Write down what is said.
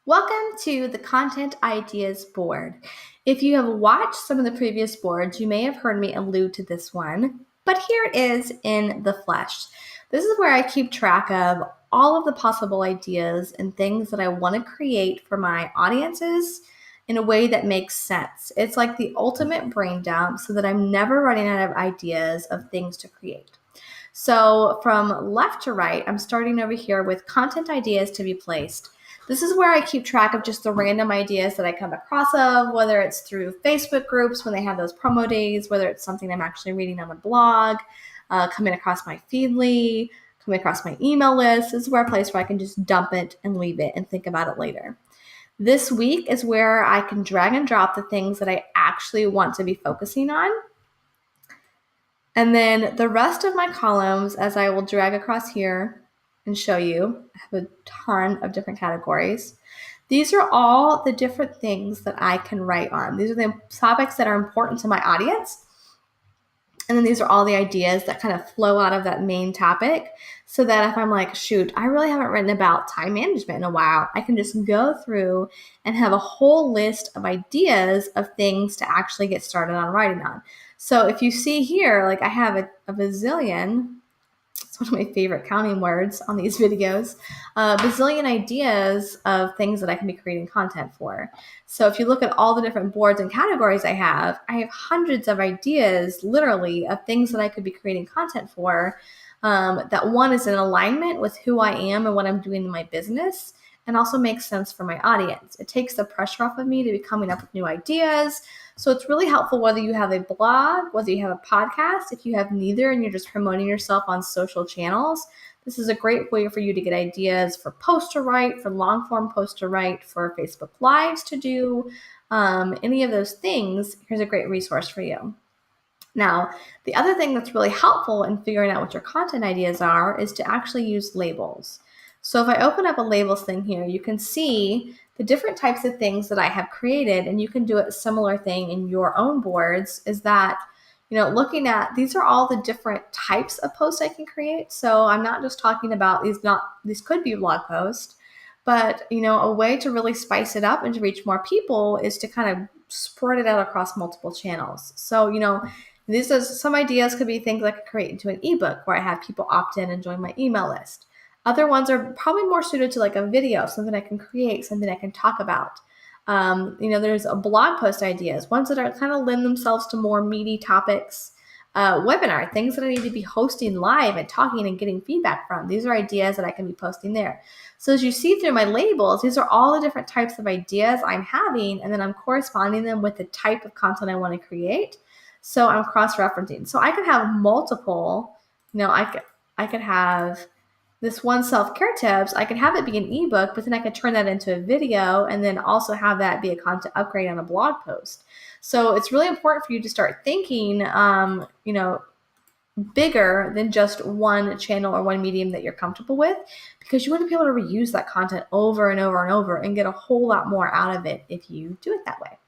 Welcome to the Content Ideas Board. If you have watched some of the previous boards, you may have heard me allude to this one, but here it is in the flesh. This is where I keep track of all of the possible ideas and things that I want to create for my audiences in a way that makes sense. It's like the ultimate brain dump so that I'm never running out of ideas of things to create. So from left to right, I'm starting over here with content ideas to be placed. This is where I keep track of just the random ideas that I come across of, whether it's through Facebook groups when they have those promo days, whether it's something I'm actually reading on a blog, coming across my Feedly, coming across my email list. This is where a place where I can just dump it and leave it and think about it later. This week is where I can drag and drop the things that I actually want to be focusing on. And then the rest of my columns, as I will drag across here and show you, I have a ton of different categories. These are all the different things that I can write on. These are the topics that are important to my audience. And then these are all the ideas that kind of flow out of that main topic so that if I'm like, shoot, I really haven't written about time management in a while, I can just go through and have a whole list of ideas of things to actually get started on writing on. So if you see here, like I have a bazillion, it's one of my favorite counting words on these videos, bazillion ideas of things that I can be creating content for. So if you look at all the different boards and categories I have hundreds of ideas, literally, of things that I could be creating content for. That one is in alignment with who I am and what I'm doing in my business, and also makes sense for my audience. It takes the pressure off of me to be coming up with new ideas. So it's really helpful whether you have a blog, whether you have a podcast. If you have neither and you're just promoting yourself on social channels, this is a great way for you to get ideas for posts to write, for long form posts to write, for Facebook Lives to do, any of those things. Here's a great resource for you. Now, the other thing that's really helpful in figuring out what your content ideas are is to actually use labels. So if I open up a labels thing here, you can see the different types of things that I have created, and you can do a similar thing in your own boards, is that, looking at, these are all the different types of posts I can create. So I'm not just talking about these could be blog posts, but, a way to really spice it up and to reach more people is to kind of spread it out across multiple channels. So, some ideas could be things I could create into an ebook where I have people opt in and join my email list. Other ones are probably more suited to like a video, something I can create, something I can talk about. There's a blog post ideas, ones that are kind of lend themselves to more meaty topics. Webinar, things that I need to be hosting live and talking and getting feedback from. These are ideas that I can be posting there. So as you see through my labels, these are all the different types of ideas I'm having, and then I'm corresponding them with the type of content I want to create. So I'm cross-referencing. So I could have multiple, I could have this one self-care tips, I could have it be an ebook, but then I could turn that into a video and then also have that be a content upgrade on a blog post. So it's really important for you to start thinking, bigger than just one channel or one medium that you're comfortable with, because you want to be able to reuse that content over and over and over and get a whole lot more out of it if you do it that way.